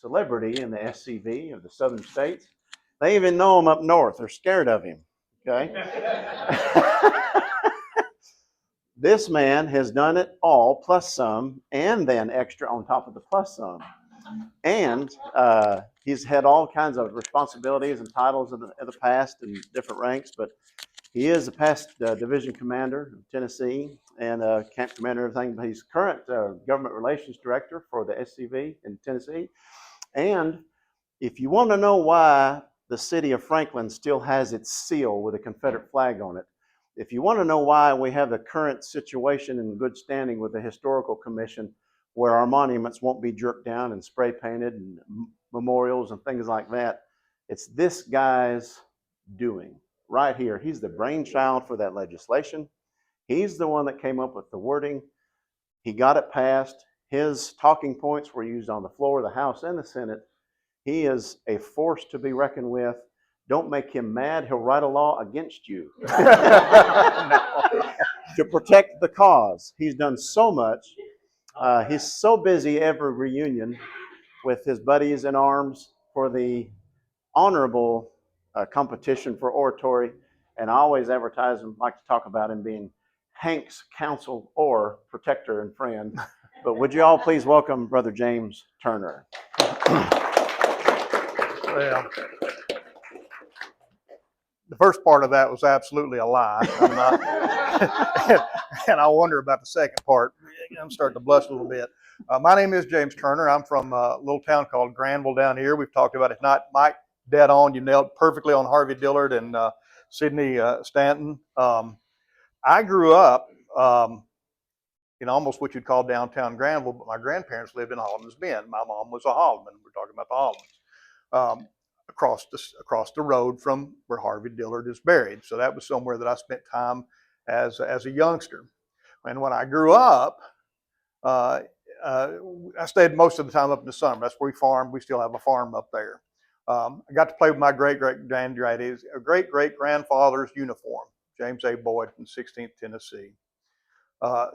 celebrity in the SCV of the southern states. They even know him up north. They're scared of him. Okay. This man has done it all plus some, and then extra on top of the plus some. And he's had all kinds of responsibilities and titles in the past and different ranks, but he is a past division commander of Tennessee and camp commander and everything. But he's current government relations director for the SCV in Tennessee. And if you want to know why the city of Franklin still has its seal with a Confederate flag on it, if you want to know why we have the current situation in good standing with the Historical Commission, where our monuments won't be jerked down and spray painted and memorials and things like that, it's this guy's doing right here. He's the brainchild for that legislation. He's the one that came up with the wording. He got it passed. His talking points were used on the floor of the House and the Senate. He is a force to be reckoned with. Don't make him mad. He'll write a law against you to protect the cause. He's done so much. He's so busy every reunion with his buddies in arms for the honorable competition for oratory. And I always advertise him, like to talk about him being Hank's counsel or protector and friend. But would you all please welcome Brother James Turner? Well, the first part of that was absolutely a lie. I'm not, and I wonder about the second part. I'm starting to blush a little bit. My name is James Turner. I'm from a little town called Granville down here. We've talked about it. Not Mike, dead on. You nailed perfectly on Harvey Dillard and Sidney Stanton. I grew up in almost what you'd call downtown Granville, but my grandparents lived in Holloman's Bend. My mom was a Holloman. We're talking about the Hollamans. Across the road from where Harvey Dillard is buried. So that was somewhere that I spent time as a youngster. And when I grew up, I stayed most of the time up in the summer. That's where we farmed. We still have a farm up there. I got to play with my great-great-grandfather's uniform, James A. Boyd from 16th Tennessee.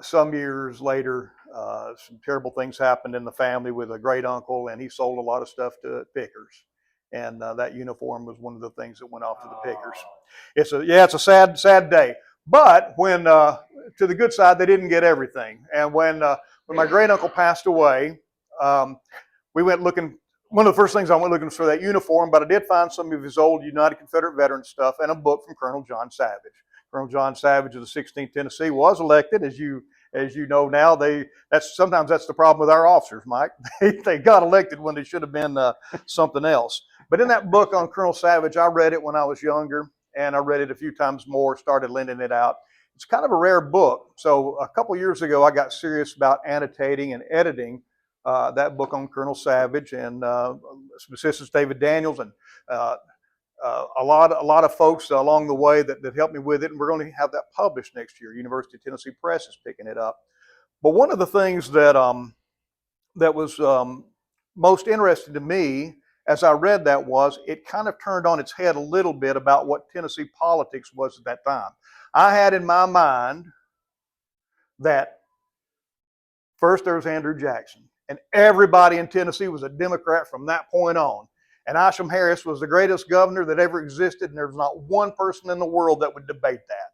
Some years later, some terrible things happened in the family with a great uncle, and he sold a lot of stuff to pickers. And that uniform was one of the things that went off to the pickers. It's a sad day. But when to the good side, they didn't get everything. And when my great uncle passed away, we went looking. One of the first things I went looking was for that uniform, but I did find some of his old United Confederate veteran stuff and a book from Colonel John Savage. Colonel John Savage of the 16th Tennessee was elected, as you know now. Sometimes that's the problem with our officers, Mike. They got elected when they should have been something else. But in that book on Colonel Savage, I read it when I was younger, and I read it a few times more, started lending it out. It's kind of a rare book. So a couple years ago, I got serious about annotating and editing that book on Colonel Savage, and some assistants, David Daniels, and a lot of folks along the way that helped me with it. And we're going to have that published next year. University of Tennessee Press is picking it up. But one of the things that was most interesting to me as I read that was it kind of turned on its head a little bit about what Tennessee politics was at that time. I had in my mind that first there was Andrew Jackson, and everybody in Tennessee was a Democrat from that point on. And Isham Harris was the greatest governor that ever existed, and there was not one person in the world that would debate that.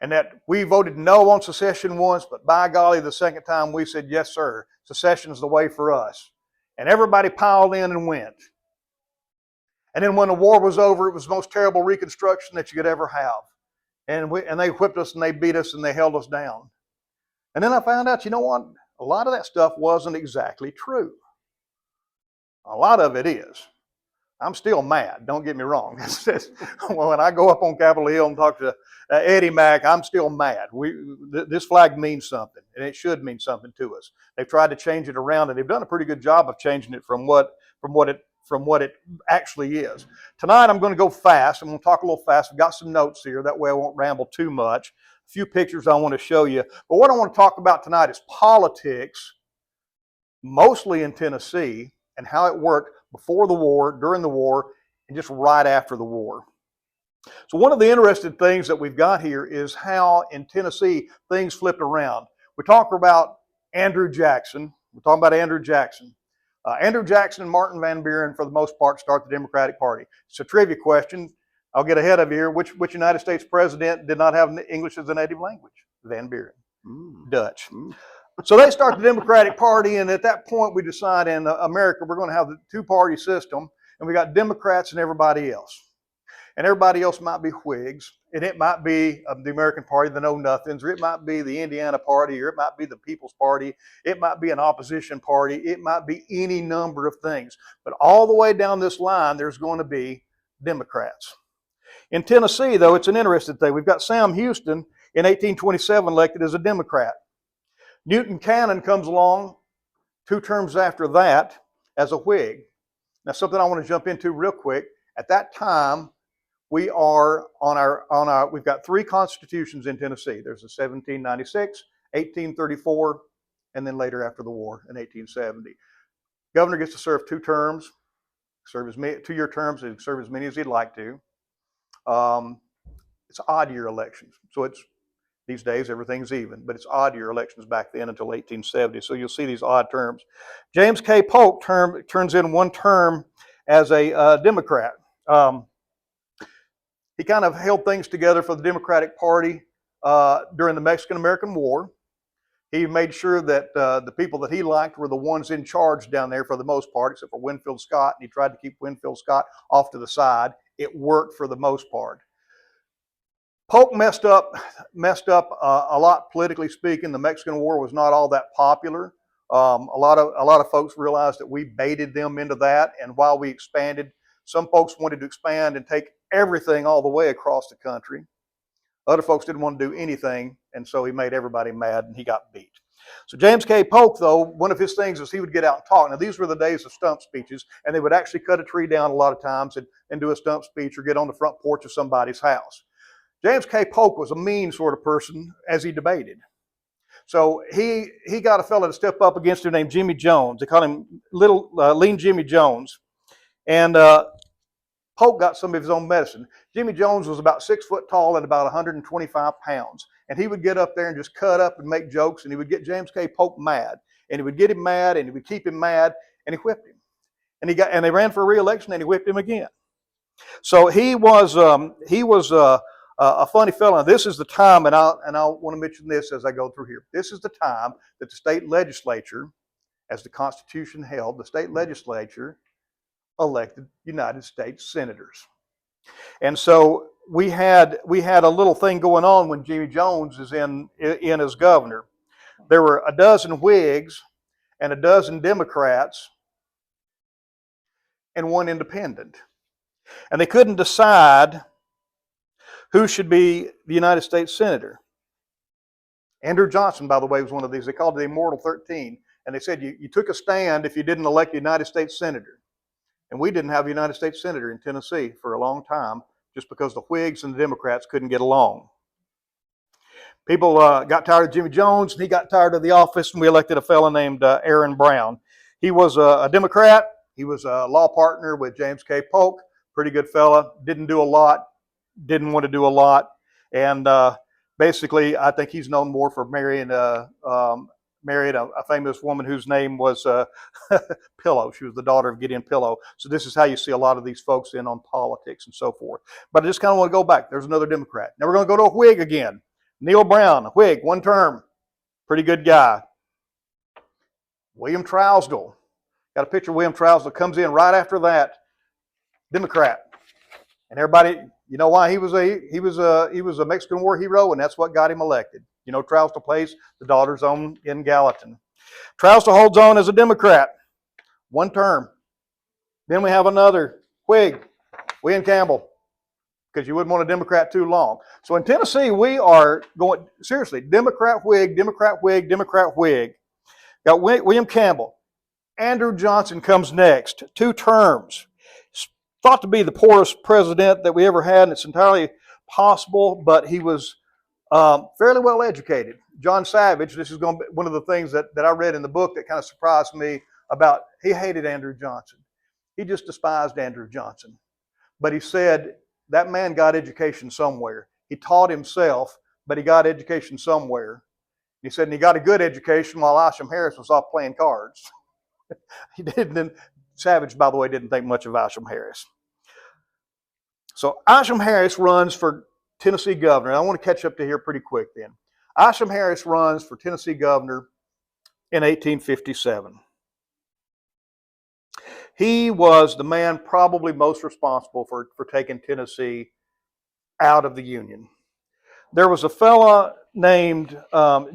And that we voted no on secession once, but by golly, the second time we said, yes, sir, secession is the way for us. And everybody piled in and went. And then when the war was over, it was the most terrible Reconstruction that you could ever have. And they whipped us and they beat us and they held us down. And then I found out, you know what? A lot of that stuff wasn't exactly true. A lot of it is. I'm still mad, don't get me wrong. When I go up on Capitol Hill and talk to Eddie Mack, I'm still mad. This flag means something, and it should mean something to us. They've tried to change it around, and they've done a pretty good job of changing it from what it actually is. Tonight I'm going to go fast. I'm going to talk a little fast. I've got some notes here. That way I won't ramble too much. A few pictures I want to show you. But what I want to talk about tonight is politics, mostly in Tennessee, and how it worked before the war, during the war, and just right after the war. So one of the interesting things that we've got here is how in Tennessee things flipped around. We talk about Andrew Jackson. We're talking about Andrew Jackson. Andrew Jackson and Martin Van Buren, for the most part, start the Democratic Party. It's a trivia question. I'll get ahead of you here. Which United States president did not have English as a native language? Van Buren. Dutch. So they start the Democratic Party, and at that point we decide in America we're going to have the two-party system, and we got Democrats and everybody else. And everybody else might be Whigs, and it might be the American Party, the Know Nothings, or it might be the Indiana Party, or it might be the People's Party, it might be an opposition party, it might be any number of things. But all the way down this line, there's going to be Democrats. In Tennessee, though, it's an interesting thing. We've got Sam Houston in 1827 elected as a Democrat. Newton Cannon comes along 2 terms after that as a Whig. Now, something I want to jump into real quick. At that time, we are we've got 3 constitutions in Tennessee. There's a 1796, 1834, and then later after the war in 1870. Governor gets to serve 2 terms, serve as many 2-year terms, and serve as many as he'd like to. It's odd year elections, so it's these days everything's even, but it's odd year elections back then until 1870. So you'll see these odd terms. James K. Polk turns in 1 term as a Democrat. He kind of held things together for the Democratic Party during the Mexican-American War. He made sure that the people that he liked were the ones in charge down there for the most part, except for Winfield Scott, and he tried to keep Winfield Scott off to the side. It worked for the most part. Polk messed up a lot politically speaking. The Mexican War was not all that popular. A lot of folks realized that we baited them into that, and while we expanded, some folks wanted to expand and take everything all the way across the country. Other folks didn't want to do anything, and so he made everybody mad, and he got beat. So James K. Polk, though, one of his things is he would get out and talk. Now, these were the days of stump speeches, and they would actually cut a tree down a lot of times and do a stump speech or get on the front porch of somebody's house. James K. Polk was a mean sort of person as he debated. So he got a fellow to step up against him named Jimmy Jones. They called him Lean Jimmy Jones. And Polk got some of his own medicine. Jimmy Jones was about 6 foot tall and about 125 pounds. And he would get up there and just cut up and make jokes, and he would get James K. Polk mad. And he would get him mad, and he would keep him mad, and he whipped him. And they ran for re-election, and he whipped him again. So he was a funny fellow. Now, this is the time, and I want to mention this as I go through here. This is the time that the state legislature, as the Constitution held, the state legislature elected United States senators. And so we had a little thing going on when Jimmy Jones is in as governor. There were a dozen Whigs and a dozen Democrats and 1 independent. And they couldn't decide who should be the United States senator. Andrew Johnson, by the way, was one of these. They called it the Immortal 13. And they said you took a stand if you didn't elect a United States senator. And we didn't have a United States senator in Tennessee for a long time just because the Whigs and the Democrats couldn't get along. People got tired of Jimmy Jones, and he got tired of the office, and we elected a fellow named Aaron Brown. He was a Democrat. He was a law partner with James K. Polk. Pretty good fella. Didn't do a lot. Didn't want to do a lot. And basically, I think he's known more for marrying a famous woman whose name was Pillow. She was the daughter of Gideon Pillow. So this is how you see a lot of these folks in on politics and so forth. But I just kind of want to go back. There's another Democrat. Now we're going to go to a Whig again. Neil Brown, a Whig, 1 term. Pretty good guy. William Trousdale. Got a picture of William Trousdale. Comes in right after that. Democrat. And everybody, you know why he was a Mexican War hero, and that's what got him elected. You know, Trousdale plays the Daughter's Own in Gallatin. Trousdale holds on as a Democrat, 1 term. Then we have another Whig, William Campbell, because you wouldn't want a Democrat too long. So in Tennessee, we are going, seriously, Democrat, Whig, Democrat, Whig, Democrat, Whig. Got William Campbell. Andrew Johnson comes next, 2 terms. Thought to be the poorest president that we ever had, and it's entirely possible, but he was fairly well educated. John Savage, this is going to be one of the things that I read in the book that kind of surprised me about, he hated Andrew Johnson. He just despised Andrew Johnson. But he said, that man got education somewhere. He taught himself, but he got education somewhere. He said, and he got a good education while Isham Harris was off playing cards. He didn't. Savage, by the way, didn't think much of Isham Harris. So Isham Harris runs for Tennessee governor. I want to catch up to here pretty quick then. Isham Harris runs for Tennessee governor in 1857. He was the man probably most responsible for taking Tennessee out of the Union. There was a fella named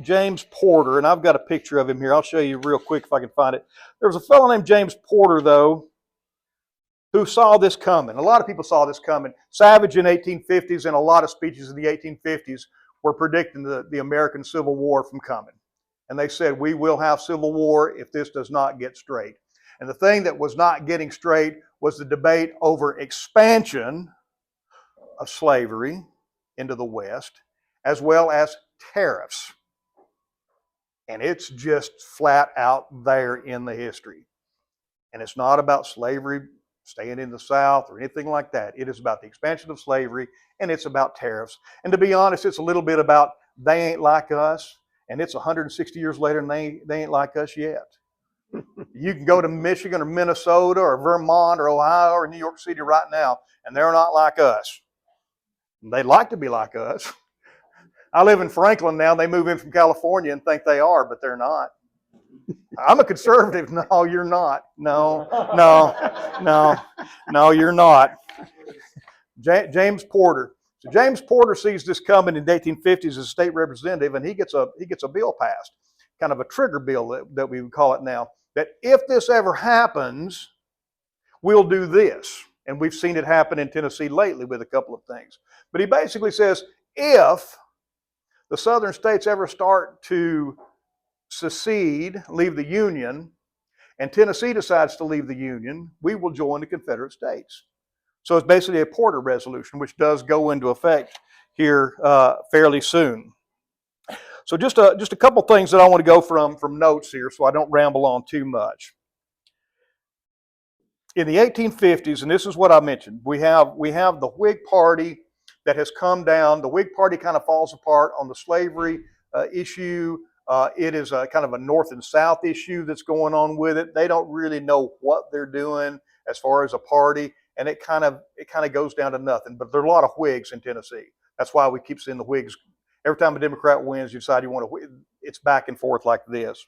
James Porter, and I've got a picture of him here. I'll show you real quick if I can find it. There was a fella named James Porter, though, who saw this coming. A lot of people saw this coming. Savage in 1850s and a lot of speeches in the 1850s were predicting the American Civil War from coming. And they said, we will have civil war if this does not get straight. And the thing that was not getting straight was the debate over expansion of slavery into the West, as well as tariffs. And it's just flat out there in the history. And it's not about slavery staying in the South or anything like that. It is about the expansion of slavery, and it's about tariffs. And to be honest, it's a little bit about they ain't like us, and it's 160 years later, and they ain't like us yet. You can go to Michigan or Minnesota or Vermont or Ohio or New York City right now, and they're not like us. They'd like to be like us. I live in Franklin now. They move in from California and think they are, but they're not. I'm a conservative. No, you're not. No, you're not. James Porter. So James Porter sees this coming in the 1850s as a state representative, and he gets a bill passed, kind of a trigger bill that we would call it now, that if this ever happens, we'll do this. And we've seen it happen in Tennessee lately with a couple of things. But he basically says, if the southern states ever start to secede, leave the Union, and Tennessee decides to leave the Union, we will join the Confederate States. So it's basically a Porter resolution, which does go into effect here fairly soon. So just a couple things that I want to go from notes here so I don't ramble on too much. In the 1850s, and this is what I mentioned, we have the Whig Party that has come down. The Whig Party kind of falls apart on the slavery issue. It is a kind of a North and South issue that's going on with it. They don't really know what they're doing as far as a party, and it kind of goes down to nothing. But there are a lot of Whigs in Tennessee. That's why we keep seeing the Whigs. Every time a Democrat wins, you decide you want to. It's back and forth like this.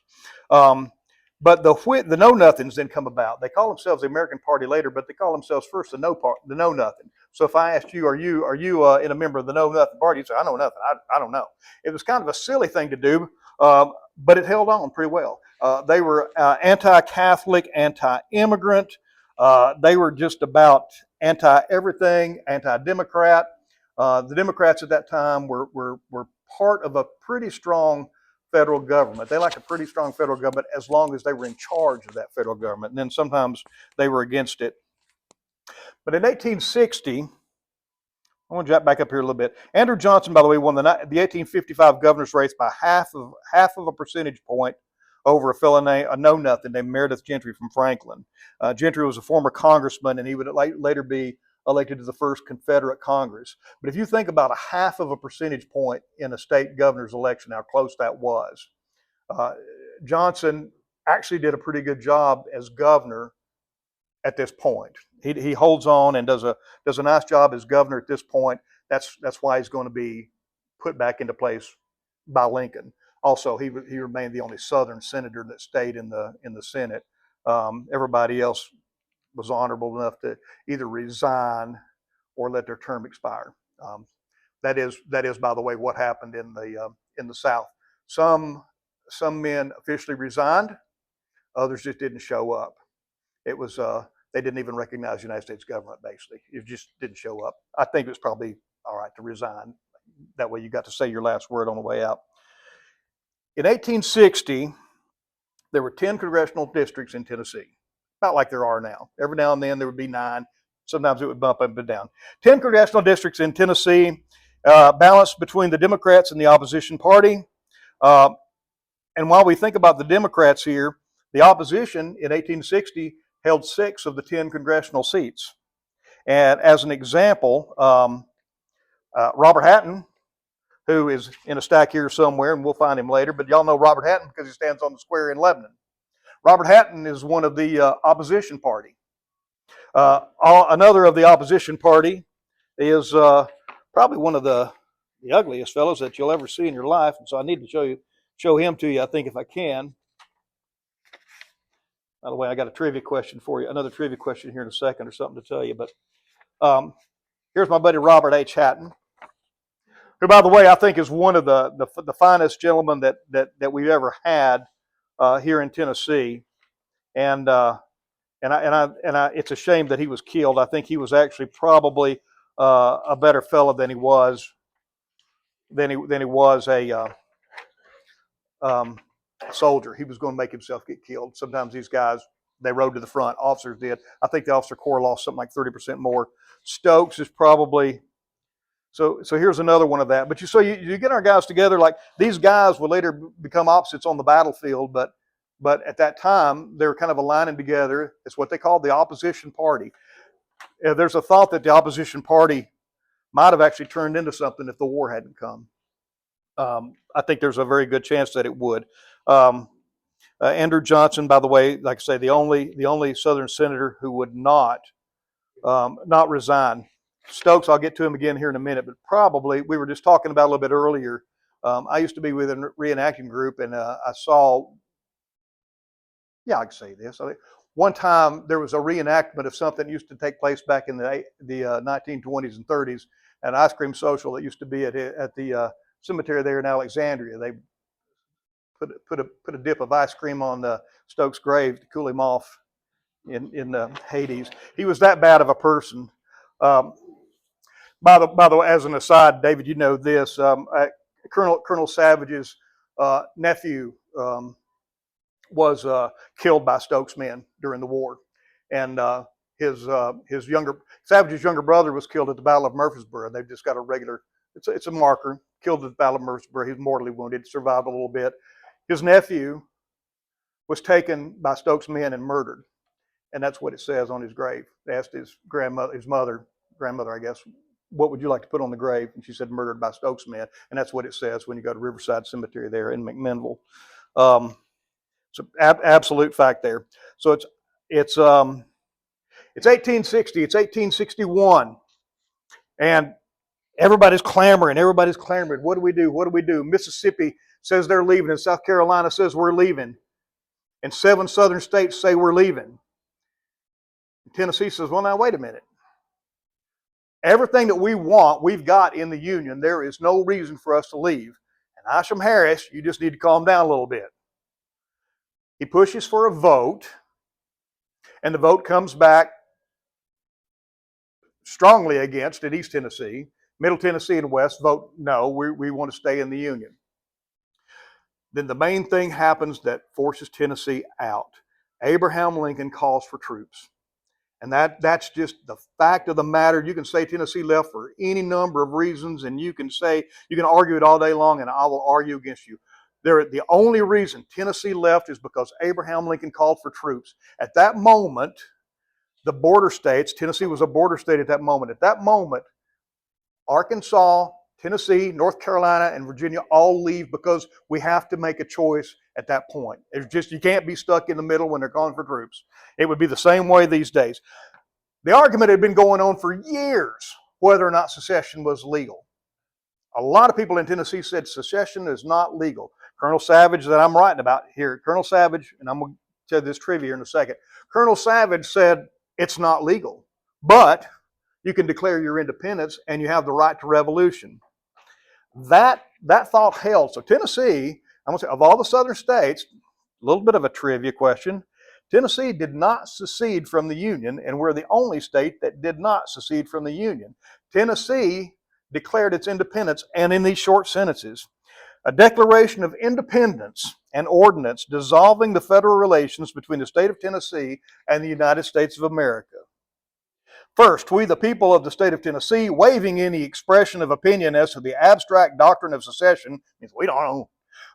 But the Know Nothings then come about. They call themselves the American Party later, but they call themselves first the Know Nothing. So if I asked you, are you in a member of the Know Nothing Party? You'd say, I know nothing. I don't know. It was kind of a silly thing to do, but it held on pretty well. They were anti-Catholic, anti-immigrant. They were just about anti-everything, anti-Democrat. The Democrats at that time were part of a pretty strong federal government. They liked a pretty strong federal government as long as they were in charge of that federal government. And then sometimes they were against it. But in 1860, I want to jump back up here a little bit. Andrew Johnson, by the way, won the 1855 governor's race by half of a percentage point over a fellow named a Know Nothing named Meredith Gentry from Franklin. Gentry was a former congressman, and he would later be elected to the first Confederate Congress. But if you think about a half of a percentage point in a state governor's election, how close that was, Johnson actually did a pretty good job as governor at this point. He holds on and does a nice job as governor at this point. That's why he's going to be put back into place by Lincoln. Also, he remained the only Southern senator that stayed in the Senate. Everybody else was honorable enough to either resign or let their term expire. That is, by the way, what happened in the South. Some men officially resigned, others just didn't show up. It was they didn't even recognize the United States government. Basically, it just didn't show up. I think it was probably all right to resign. That way, you got to say your last word on the way out. In 1860, there were 10 congressional districts in Tennessee, about like there are now. Every now and then there would be 9. Sometimes it would bump up and down. 10 congressional districts in Tennessee, balanced between the Democrats and the opposition party. And while we think about the Democrats here, the opposition in 1860 held 6 of the 10 congressional seats. And as an example, Robert Hatton, who is in a stack here somewhere, and we'll find him later, but y'all know Robert Hatton because he stands on the square in Lebanon. Robert Hatton is one of the opposition party. Another of the opposition party is probably one of the ugliest fellows that you'll ever see in your life, and so I need to show him to you, I think, if I can. By the way, I got a trivia question for you, another trivia question here in a second or something to tell you, but here's my buddy Robert H. Hatton, who, by the way, I think is one of the finest gentlemen that we've ever had here in Tennessee, and it's a shame that he was killed. I think he was actually probably a better fellow than he was a soldier. He was going to make himself get killed. Sometimes these guys, they rode to the front. Officers did. I think the officer corps lost something like 30% more. Stokes is probably so. Here's another one of that. But you get our guys together. Like these guys will later become opposites on the battlefield, but at that time they were kind of aligning together. It's what they call the opposition party. There's a thought that the opposition party might have actually turned into something if the war hadn't come. I think there's a very good chance that it would. Andrew Johnson, by the way, like I say, the only Southern senator who would not resign. Stokes, I'll get to him again here in a minute, but probably we were just talking about a little bit earlier. I used to be with a reenacting group, and I saw. Yeah, I can say this. One time there was a reenactment of something that used to take place back in the 1920s and 30s, an ice cream social that used to be at the cemetery there in Alexandria. They put a dip of ice cream on Stokes' grave to cool him off in Hades. He was that bad of a person. By the way, as an aside, David, you know this. Colonel Savage's nephew was killed by Stokes' men during the war, and Savage's younger brother was killed at the Battle of Murfreesboro. They've just got a regular. It's a marker. Killed at the Battle of Murfreesboro. He was mortally wounded. Survived a little bit. His nephew was taken by Stokes' men and murdered, and that's what it says on his grave. They asked his grandmother, I guess, what would you like to put on the grave? And she said, murdered by Stokes' men, and that's what it says when you go to Riverside Cemetery there in McMinnville. It's an absolute fact there. So it's 1860. It's 1861, and everybody's clamoring. What do we do? What do we do? Mississippi says they're leaving, and South Carolina says we're leaving, and 7 southern states say we're leaving. And Tennessee says, well, now wait a minute. Everything that we want, we've got in the Union. There is no reason for us to leave. And Isham Harris, you just need to calm down a little bit. He pushes for a vote, and the vote comes back strongly against in East Tennessee. Middle Tennessee and West vote no, we want to stay in the Union. Then the main thing happens that forces Tennessee out. Abraham Lincoln calls for troops. And that's just the fact of the matter. You can say Tennessee left for any number of reasons, and you can argue it all day long, and I will argue against you. The only reason Tennessee left is because Abraham Lincoln called for troops. At that moment, the border states, Tennessee was a border state at that moment. At that moment, Arkansas, Tennessee, North Carolina, and Virginia all leave because we have to make a choice at that point. It's just, you can't be stuck in the middle when they're calling for troops. It would be the same way these days. The argument had been going on for years whether or not secession was legal. A lot of people in Tennessee said secession is not legal. Colonel Savage, that I'm writing about here, Colonel Savage, and I'm going to tell you this trivia in a second. Colonel Savage said it's not legal, but you can declare your independence and you have the right to revolution. That thought held. So Tennessee, I'm going to say, of all the southern states, a little bit of a trivia question, Tennessee did not secede from the Union, and we're the only state that did not secede from the Union. Tennessee declared its independence, and in these short sentences, a declaration of independence and ordinance dissolving the federal relations between the state of Tennessee and the United States of America. First, we, the people of the state of Tennessee, waiving any expression of opinion as to the abstract doctrine of secession, means we don't know,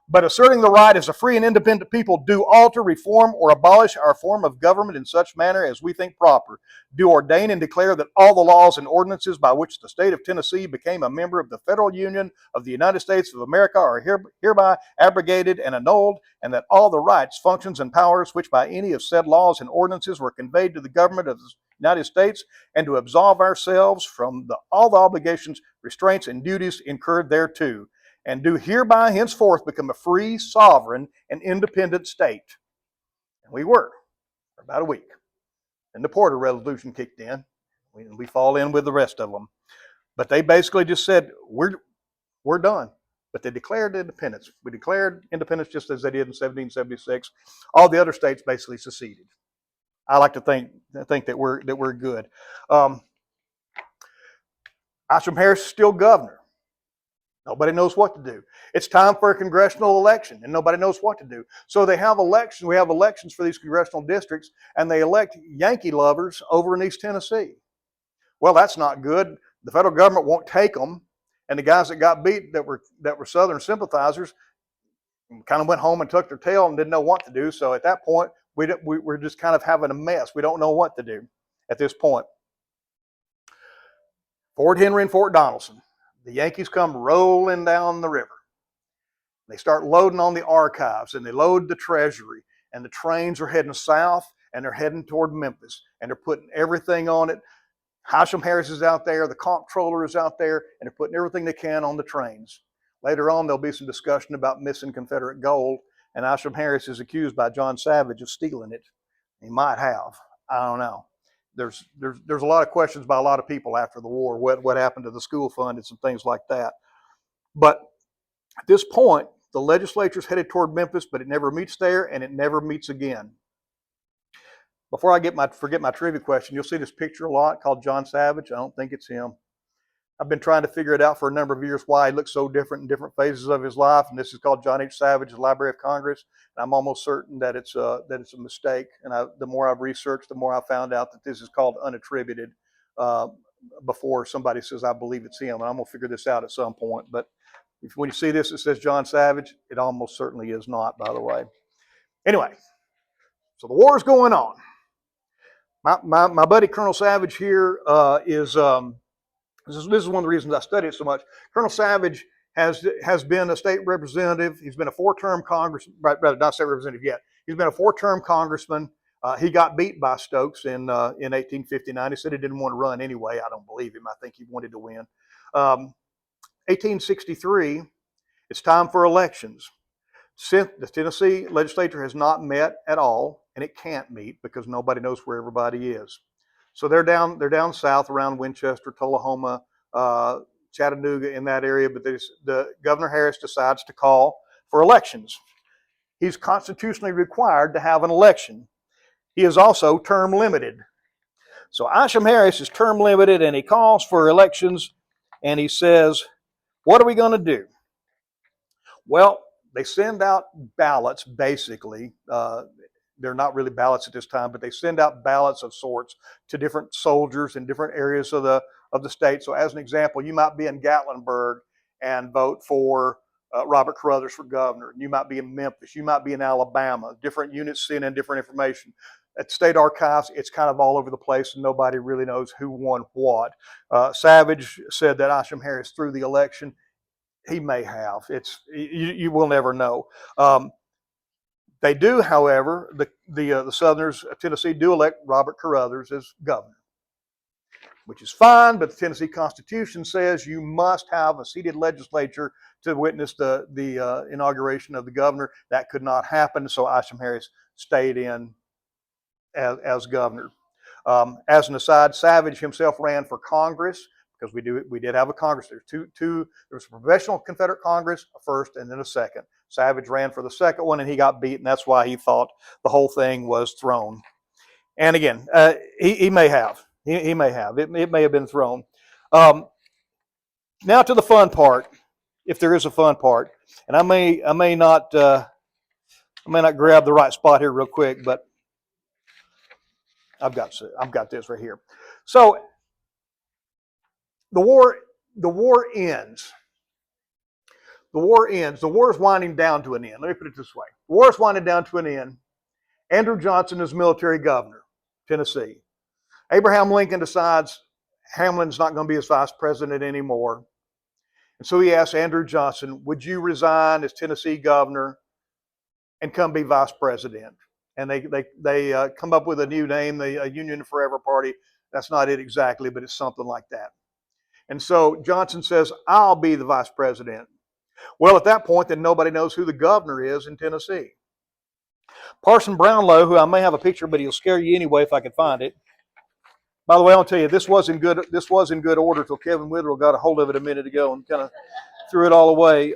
but asserting the right as a free and independent people, do alter, reform, or abolish our form of government in such manner as we think proper. Do ordain and declare that all the laws and ordinances by which the state of Tennessee became a member of the Federal Union of the United States of America are hereby abrogated and annulled, and that all the rights, functions, and powers which by any of said laws and ordinances were conveyed to the government of the United States, and to absolve ourselves from all the obligations, restraints, and duties incurred thereto, and do hereby henceforth become a free, sovereign, and independent state. And we were for about a week. Then the Porter Revolution kicked in. We fall in with the rest of them. But they basically just said, we're done. But they declared independence. We declared independence just as they did in 1776. All the other states basically seceded. I like to think that we're good. Isham Harris is still governor. Nobody knows what to do. It's time for a congressional election, and nobody knows what to do. So they have elections. We have elections for these congressional districts, and they elect Yankee lovers over in East Tennessee. Well, that's not good. The federal government won't take them, and the guys that got beat that were Southern sympathizers kind of went home and tucked their tail and didn't know what to do. So at that point, we're just kind of having a mess. We don't know what to do at this point. Fort Henry and Fort Donelson. The Yankees come rolling down the river. They start loading on the archives, and they load the treasury, and the trains are heading south, and they're heading toward Memphis, and they're putting everything on it. Isham Harris is out there, the comptroller is out there, and they're putting everything they can on the trains. Later on, there'll be some discussion about missing Confederate gold, and Isham Harris is accused by John Savage of stealing it. He might have. I don't know. There's a lot of questions by a lot of people after the war, what happened to the school fund and some things like that. But at this point, the legislature's headed toward Memphis, but it never meets there, and it never meets again. Before I forget my trivia question, you'll see this picture a lot called John Savage. I don't think it's him. I've been trying to figure it out for a number of years why he looks so different in different phases of his life, and this is called John H. Savage's Library of Congress. And I'm almost certain that it's a mistake. And the more I've researched, the more I found out that this is called unattributed. Before somebody says I believe it's him, and I'm gonna figure this out at some point. But when you see this, it says John Savage. It almost certainly is not, by the way. Anyway, so the war is going on. My buddy Colonel Savage here this is one of the reasons I study it so much. Colonel Savage has been a state representative. He's been a four-term congressman, rather not state representative yet. He's been a four-term congressman. He got beat by Stokes in 1859. He said he didn't want to run anyway. I don't believe him. I think he wanted to win. 1863, it's time for elections. The Tennessee legislature has not met at all, and it can't meet because nobody knows where everybody is. So they're down south around Winchester, Tullahoma, Chattanooga, in that area. But the Governor Harris decides to call for elections. He's constitutionally required to have an election. He is also term limited. So Isham Harris is term limited, and he calls for elections, and he says, "What are we going to do?" Well, they send out ballots, basically. They're not really ballots at this time, but they send out ballots of sorts to different soldiers in different areas of the state. So as an example, you might be in Gatlinburg and vote for Robert Carruthers for governor. You might be in Memphis. You might be in Alabama. Different units send in different information. At the state archives, it's kind of all over the place, and nobody really knows who won what. Savage said that Isham Harris threw the election. He may have. You will never know. They do, however, the Southerners of Tennessee do elect Robert Carruthers as governor, which is fine, but the Tennessee Constitution says you must have a seated legislature to witness the inauguration of the governor. That could not happen, so Isham Harris stayed in as governor. As an aside, Savage himself ran for Congress, because we did have a Congress. There was a professional Confederate Congress, a first and then a second. Savage ran for the second one, and he got beat, and that's why he thought the whole thing was thrown. And again, he may have. He may have. It may have been thrown. Now to the fun part, if there is a fun part. And I may not grab the right spot here real quick, but I've got this right here. So the war ends. the war ends. The war is winding down to an end. Let me put it this way. The war is winding down to an end. Andrew Johnson is military governor, Tennessee. Abraham Lincoln decides Hamlin's not going to be his vice president anymore. And so he asks Andrew Johnson, would you resign as Tennessee governor and come be vice president? And they come up with a new name, the Union Forever Party. That's not it exactly, but it's something like that. And so Johnson says, I'll be the vice president. Well, at that point, then nobody knows who the governor is in Tennessee. Parson Brownlow, who I may have a picture, but he'll scare you anyway if I can find it. By the way, I'll tell you, this was in good order till Kevin Witherell got a hold of it a minute ago and kind of threw it all away.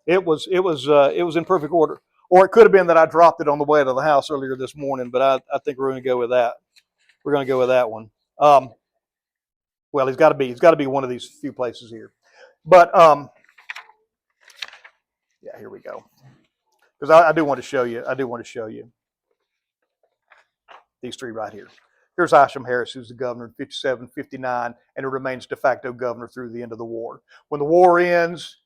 It was in perfect order. Or it could have been that I dropped it on the way to the house earlier this morning, but I think we're going to go with that. We're going to go with that one. Well, he's got to be one of these few places here. But yeah, here we go. Because I do want to show you these three right here. Here's Isham Harris, who's the governor in 57, 59, and who remains de facto governor through the end of the war. When the war ends,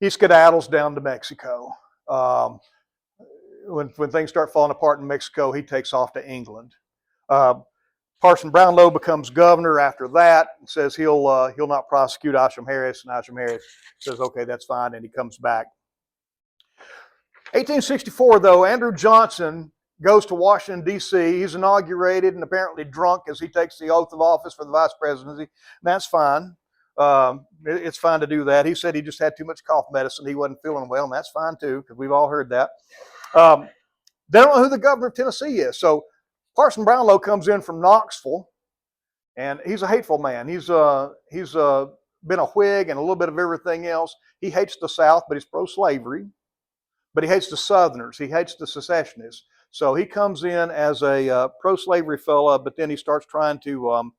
he skedaddles down to Mexico. When things start falling apart in Mexico, he takes off to England. Parson Brownlow becomes governor after that and says he'll not prosecute Isham Harris, and Isham Harris says, okay, that's fine, and he comes back. 1864, though, Andrew Johnson goes to Washington, D.C. He's inaugurated and apparently drunk as he takes the oath of office for the vice presidency. That's fine. It's fine to do that. He said he just had too much cough medicine. He wasn't feeling well, and that's fine too, because we've all heard that. They don't know who the governor of Tennessee is. So Parson Brownlow comes in from Knoxville, and he's a hateful man. He's been a Whig and a little bit of everything else. He hates the South, but he's pro-slavery. But he hates the Southerners. He hates the secessionists. So he comes in as a pro-slavery fella, but then he starts trying to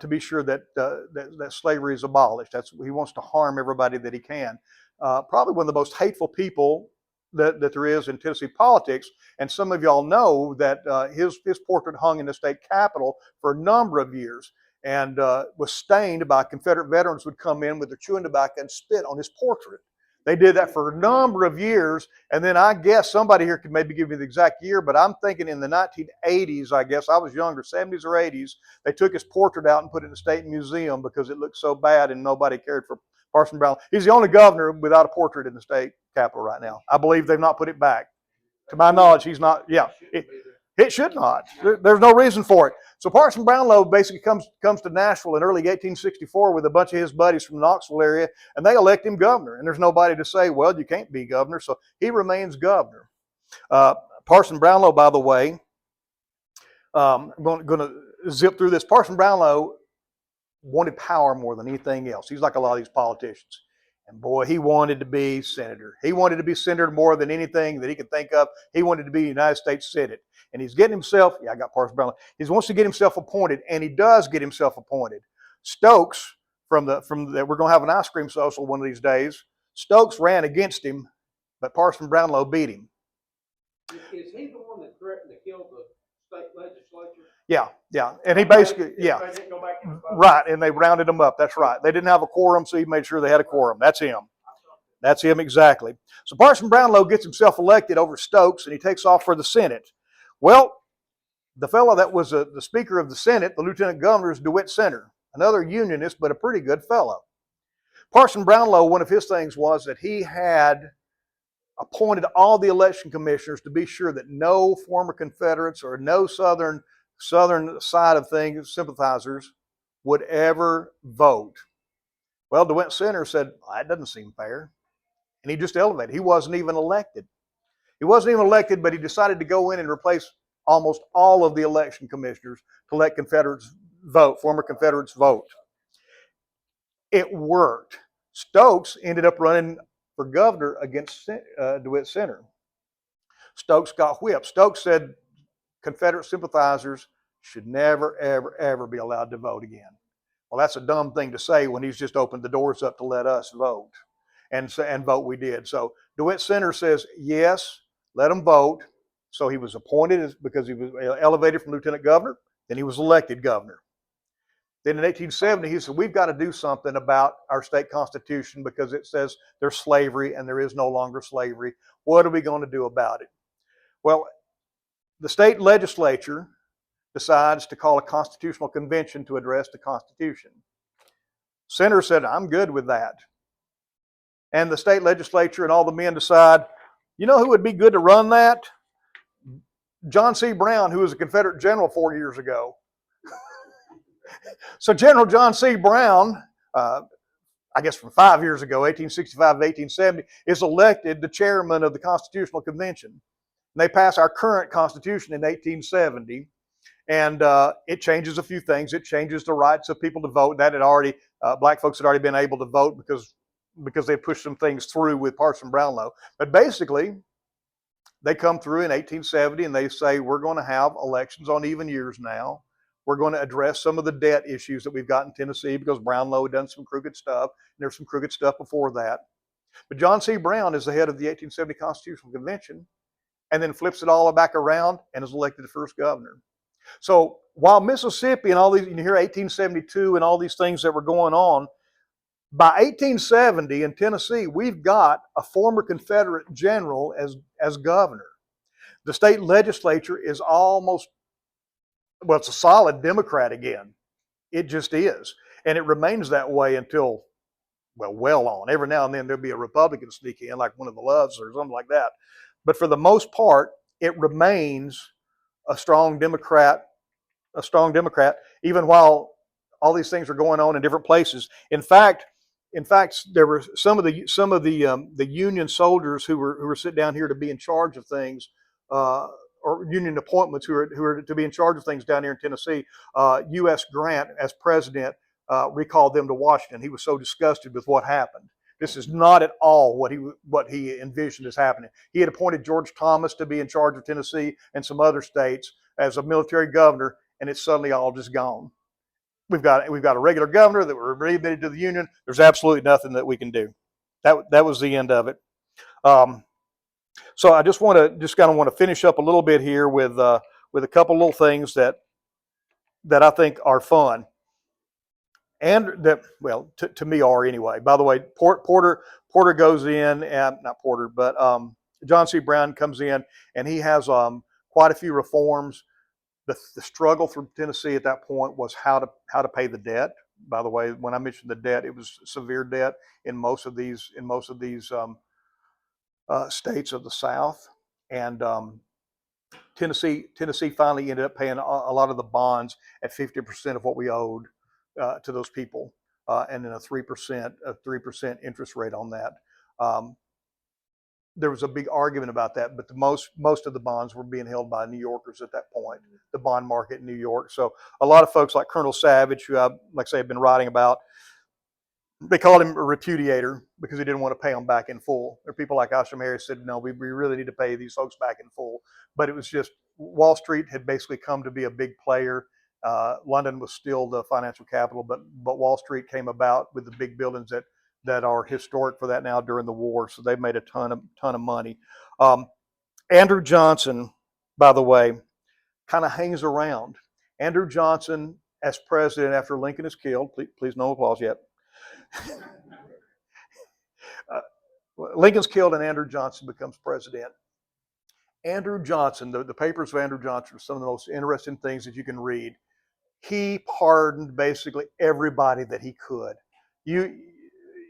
be sure that slavery is abolished. He wants to harm everybody that he can. Probably one of the most hateful people that there is in Tennessee politics. And some of y'all know that his portrait hung in the state capitol for a number of years and was stained by Confederate veterans would come in with their chewing tobacco and spit on his portrait. They did that for a number of years, and then I guess somebody here could maybe give me the exact year, but I'm thinking in the 1980s, I guess, I was younger, 70s or 80s, they took his portrait out and put it in the State Museum because it looked so bad and nobody cared for Parson Brown. He's the only governor without a portrait in the state capitol right now. I believe they've not put it back. To my knowledge, he's not, yeah. It should not. There's no reason for it. So Parson Brownlow basically comes to Nashville in early 1864 with a bunch of his buddies from the Knoxville area, and they elect him governor. And there's nobody to say, well, you can't be governor. So he remains governor. Parson Brownlow, by the way, I'm going to zip through this. Parson Brownlow wanted power more than anything else. He's like a lot of these politicians. And boy, he wanted to be senator. He wanted to be senator more than anything that he could think of. He wanted to be United States Senate. And he's getting himself, I got Parson Brownlow. He wants to get himself appointed, and he does get himself appointed. Stokes, we're going to have an ice cream social one of these days. Stokes ran against him, but Parson Brownlow beat him. Is he the one that threatened to kill the state legislature? Yeah. And he basically, right, and they rounded him up. That's right. They didn't have a quorum, so he made sure they had a quorum. That's him. That's him exactly. So Parson Brownlow gets himself elected over Stokes, and he takes off for the Senate. Well, the fellow that was the Speaker of the Senate, the Lieutenant Governor, is DeWitt Center, another Unionist, but a pretty good fellow. Parson Brownlow, one of his things was that he had appointed all the election commissioners to be sure that no former Confederates or no Southern side of things, sympathizers, would ever vote. Well, DeWitt Center said, that doesn't seem fair. And he just elevated. He wasn't even elected. He wasn't even elected, but he decided to go in and replace almost all of the election commissioners to let Confederates vote, former Confederates vote. It worked. Stokes ended up running for governor against DeWitt Center. Stokes got whipped. Stokes said Confederate sympathizers should never, ever, ever be allowed to vote again. Well, that's a dumb thing to say when he's just opened the doors up to let us vote. And vote we did. So DeWitt Center says, yes, let him vote. So he was appointed because he was elevated from lieutenant governor. Then he was elected governor. Then in 1870, he said, we've got to do something about our state constitution because it says there's slavery and there is no longer slavery. What are we going to do about it? Well, the state legislature decides to call a constitutional convention to address the Constitution. Senator said, I'm good with that. And the state legislature and all the men decide, you know who would be good to run that? John C. Brown, who was a Confederate general 4 years ago. So General John C. Brown, I guess from 5 years ago, 1865 to 1870, is elected the chairman of the Constitutional Convention. And they pass our current Constitution in 1870, and it changes a few things. It changes the rights of people to vote. That had already, black folks had already been able to vote because they pushed some things through with Parson Brownlow. But basically, they come through in 1870 and they say, we're going to have elections on even years now. We're going to address some of the debt issues that we've got in Tennessee because Brownlow had done some crooked stuff, and there's some crooked stuff before that. But John C. Brown is the head of the 1870 Constitutional Convention and then flips it all back around and is elected the first governor. So while Mississippi and all these, you hear 1872 and all these things that were going on, by 1870 in Tennessee, we've got a former Confederate general as governor. The state legislature is almost, well, it's a solid Democrat again. It just is. And it remains that way until, well on. Every now and then there'll be a Republican sneak in, like one of the Loves or something like that. But for the most part, it remains a strong Democrat, even while all these things are going on in different places. In fact, there were some of the Union soldiers who were sent down here to be in charge of things, or Union appointments who are to be in charge of things down here in Tennessee. U.S. Grant, as president, recalled them to Washington. He was so disgusted with what happened. This is not at all what he envisioned as happening. He had appointed George Thomas to be in charge of Tennessee and some other states as a military governor, and it's suddenly all just gone. We've got a regular governor that we're readmitted to the Union. There's absolutely nothing that we can do. That was the end of it. So I just kind of want to finish up a little bit here with a couple little things that I think are fun, and that, well, to me are anyway. By the way, Porter goes in, and not Porter, but John C. Brown comes in, and he has quite a few reforms. The struggle for Tennessee at that point was how to pay the debt. By the way, when I mentioned the debt, it was severe debt in most of these states of the South, and Tennessee finally ended up paying a lot of the bonds at 50% of what we owed to those people, and then a 3% interest rate on that. There was a big argument about that, but most of the bonds were being held by New Yorkers at that point, the bond market in New York. So a lot of folks like Colonel Savage, who I, like I say, have been writing about, they called him a repudiator because he didn't want to pay them back in full. There are people like Osham Harris said, no, we really need to pay these folks back in full. But it was just, Wall Street had basically come to be a big player. London was still the financial capital, but Wall Street came about with the big buildings that are historic for that now during the war. So they made a ton of money. Andrew Johnson, by the way, kind of hangs around. Andrew Johnson as president after Lincoln is killed. Please no applause yet. Lincoln's killed and Andrew Johnson becomes president. Andrew Johnson, the papers of Andrew Johnson are some of the most interesting things that you can read. He pardoned basically everybody that he could. You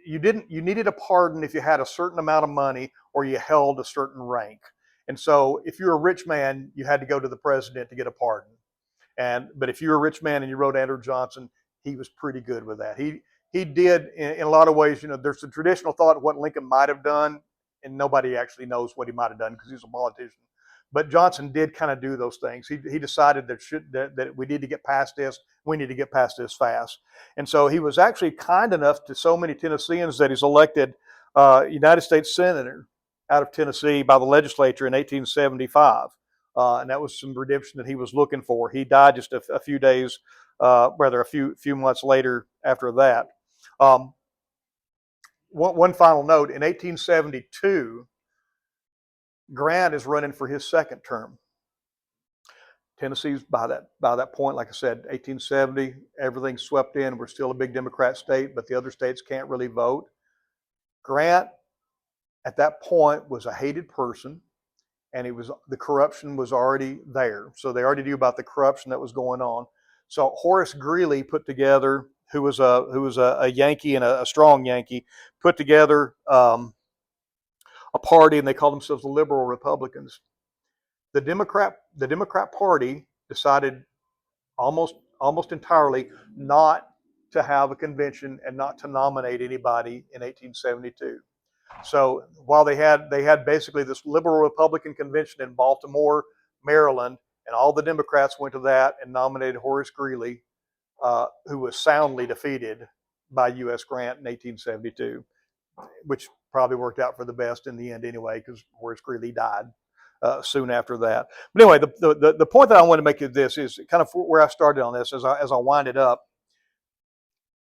needed a pardon if you had a certain amount of money or you held a certain rank. And so if you're a rich man, you had to go to the president to get a pardon. But if you're a rich man and you wrote Andrew Johnson, he was pretty good with that. He did in a lot of ways, there's the traditional thought of what Lincoln might have done, and nobody actually knows what he might have done because he's a politician. But Johnson did kind of do those things. He decided that we need to get past this. We need to get past this fast. And so he was actually kind enough to so many Tennesseans that he's elected United States Senator out of Tennessee by the legislature in 1875. And that was some redemption that he was looking for. He died just a few days, rather a few months later after that. One final note, in 1872, Grant is running for his second term. Tennessee's by that point, like I said, 1870, everything's swept in. We're still a big Democrat state, but the other states can't really vote. Grant, at that point, was a hated person, and the corruption was already there. So they already knew about the corruption that was going on. So Horace Greeley put together, who was a Yankee and a strong Yankee, put together a party, and they called themselves the Liberal Republicans. The Democrat Party decided almost entirely not to have a convention and not to nominate anybody in 1872. So while they had basically this liberal Republican convention in Baltimore, Maryland, and all the Democrats went to that and nominated Horace Greeley, who was soundly defeated by U.S. Grant in 1872, which probably worked out for the best in the end anyway, because Horace Greeley died soon after that. But anyway, the point that I want to make of this is kind of where I started on this as I wind it up.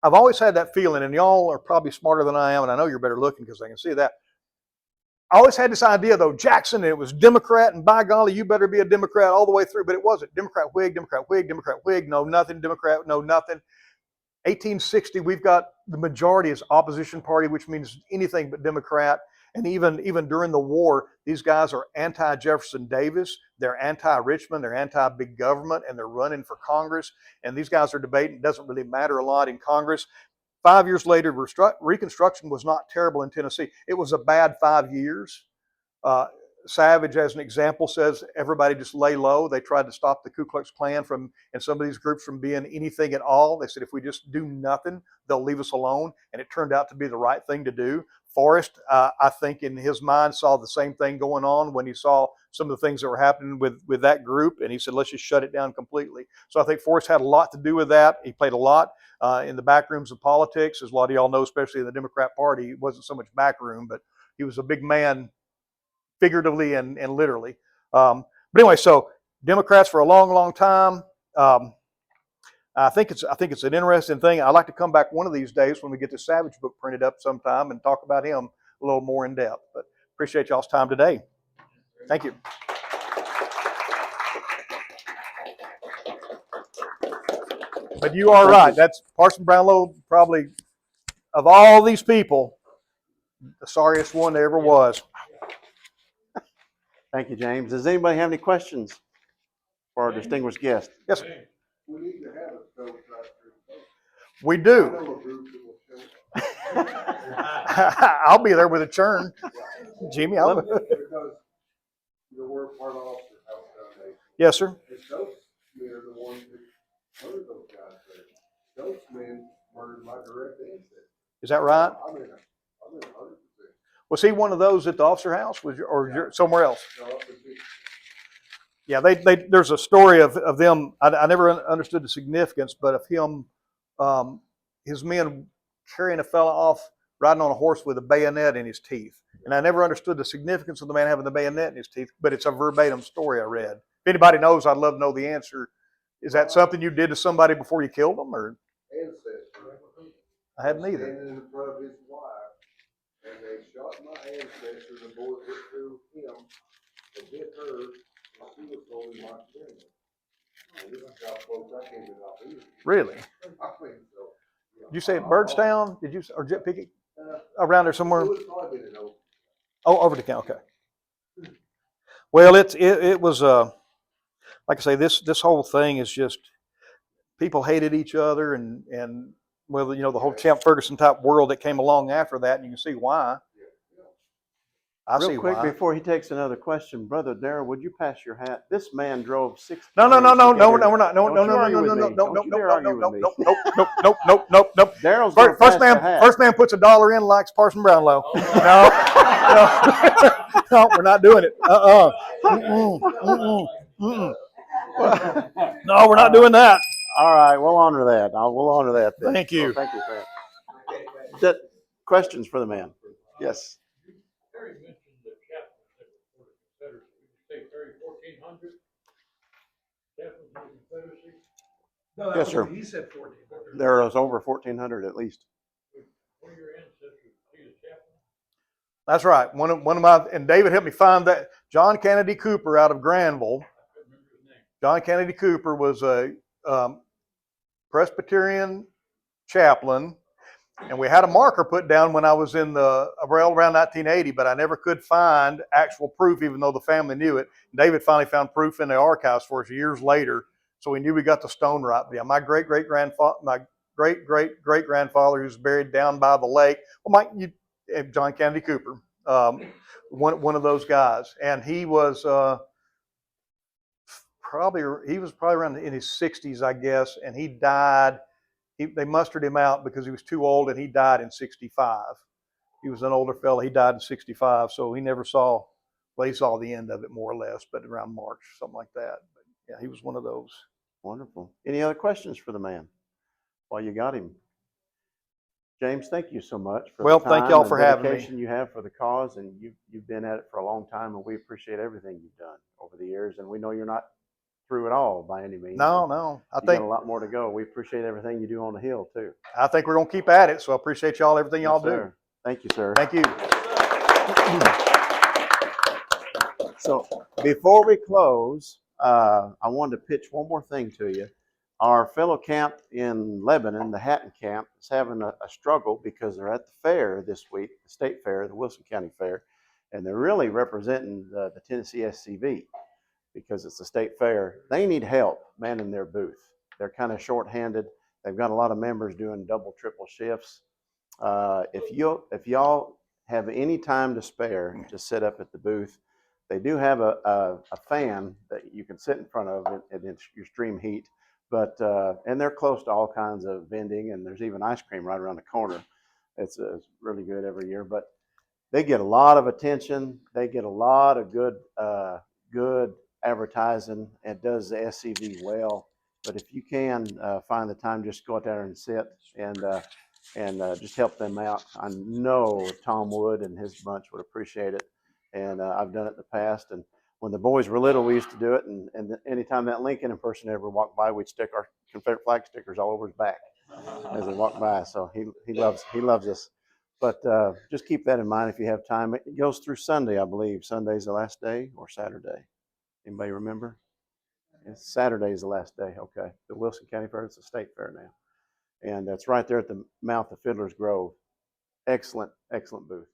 I've always had that feeling, and y'all are probably smarter than I am, and I know you're better looking because I can see that. I always had this idea, though, Jackson, it was Democrat, and by golly, you better be a Democrat all the way through, but it wasn't. Democrat, Whig, Democrat, Whig, Democrat, Whig, no nothing, Democrat, no nothing. 1860, we've got the majority as opposition party, which means anything but Democrat. And even during the war, these guys are anti-Jefferson Davis, they're anti-Richmond, they're anti-big government, and they're running for Congress. And these guys are debating. It doesn't really matter a lot in Congress. 5 years later, Reconstruction was not terrible in Tennessee. It was a bad 5 years. Savage, as an example, says everybody just lay low. They tried to stop the Ku Klux Klan and some of these groups from being anything at all. They said if we just do nothing, they'll leave us alone. And it turned out to be the right thing to do. Forrest, I think in his mind, saw the same thing going on when he saw some of the things that were happening with that group. And he said, let's just shut it down completely. So I think Forrest had a lot to do with that. He played a lot in the back rooms of politics. As a lot of y'all know, especially in the Democrat Party, it wasn't so much back room, but he was a big man figuratively and literally. But anyway, so Democrats for a long, long time. I think it's an interesting thing. I'd like to come back one of these days when we get the Savage book printed up sometime and talk about him a little more in depth. But appreciate y'all's time today. Thank you. But you are right. That's Parson Brownlow, probably of all these people, the sorriest one there ever was. Thank you, James. Does anybody have any questions for our distinguished guest? Yes, sir. We need to have a stove factory. We I do. know a group that will show up. I'll be there with a churn. Jimmy, Because we're part of Officer House Foundation. Yes, sir. And those men are the ones that murdered those guys there. Those men murdered my direct ancestor. Is that right? I'm in 100%. Was he one of those at the officer house, or somewhere else? No, up in the- Yeah, there's a story of them. I never understood the significance, but of him, his men carrying a fella off riding on a horse with a bayonet in his teeth. And I never understood the significance of the man having the bayonet in his teeth, but it's a verbatim story I read. If anybody knows, I'd love to know the answer. Is that something you did to somebody before you killed them, or? Ancestor. I hadn't either. Standing in front of his wife, and they shot my ancestor. The bullet hit through him, and hit her, and she was holding my finger. And this is how close I came to not either. Really? I think so. Yeah. Did you say at Birdstown? Did you, or Jet Picket? Around there somewhere? It would probably been an old. Oh, over the county. Okay. Well, it was like I say, this whole thing is just people hated each other, and well, the whole Champ Ferguson type world that came along after that, and you can see why. I see Real quick, why. before he takes another question, Brother Darrell, would you pass your hat? This man drove 6 No, we're not. No, Don't we're not. No, you no, no, argue no, with no, me. no, Don't no, you no, dare no, argue no, with me. no, no, no, no, no, no, no. Darrell's gonna First pass the hat. man puts $1 in, likes Parson Brownlow. No, no, we're not doing it. No, we're not doing that. All right, we'll honor that. We'll honor that then. Thank you. Well, thank you for that. Questions for the man? Yes. Terry mentioned the chaplains that were for the Confederacy. Would you say, Terry, 1400 chaplains in the Confederacy? No, Yes, sir. He said 14. There was over 1,400 at least. Were your ancestors see the chaplain? That's right. One of my, and David helped me find that. John Kennedy Cooper out of Granville. I couldn't remember his name. John Kennedy Cooper was a Presbyterian chaplain, and we had a marker put down when I was in the around 1980, but I never could find actual proof, even though the family knew it. David finally found proof in the archives for us years later, so we knew we got the stone right. But yeah, my great great grandfather, who's buried down by the lake. Well, John Kennedy Cooper, one of those guys, and he was probably around in his 60s, I guess, and he died. They mustered him out because he was too old, and he died in 65. He was an older fellow. He died in 65, so he never saw, well, he saw the end of it more or less, but around March, something like that. But yeah, he was one of those. Wonderful. Any other questions for the man while you got him? James, thank you so much for Well, the thank time y'all and for having me. dedication you have for the cause, and you've been at it for a long time, and we appreciate everything you've done over the years. And we know you're not through it all by any means. No, You got a lot more to go. We appreciate everything you do on the Hill too. I think we're gonna keep at it. So I appreciate y'all, everything y'all Yes, do. sir. Thank you, sir. Thank you. So before we close, I wanted to pitch one more thing to you. Our fellow camp in Lebanon, the Hatton camp, is having a struggle because they're at the fair this week, the state fair, the Wilson County Fair, and they're really representing the Tennessee SCV because it's a state fair. They need help manning their booth. They're kind of short-handed. They've got a lot of members doing double, triple shifts. If y'all have any time to spare to sit up at the booth, they do have a fan that you can sit in front of and it's your stream heat. But and they're close to all kinds of vending, and there's even ice cream right around the corner. It's really good every year. But they get a lot of attention. They get a lot of good advertising. It does the SCV well. But if you can find the time, just go out there and sit and just help them out. I know Tom Wood and his bunch would appreciate it. And I've done it in the past. And when the boys were little, we used to do it. And anytime that Lincoln impersonator ever walked by, we'd stick our Confederate flag stickers all over his back as they walked by. So he loves us. But just keep that in mind if you have time. It goes through Sunday, I believe. Sunday's the last day, or Saturday. Anybody remember? Saturday is the last day. Okay. The Wilson County Fair, it's a state fair now. And that's right there at the mouth of Fiddler's Grove. Excellent, excellent booth.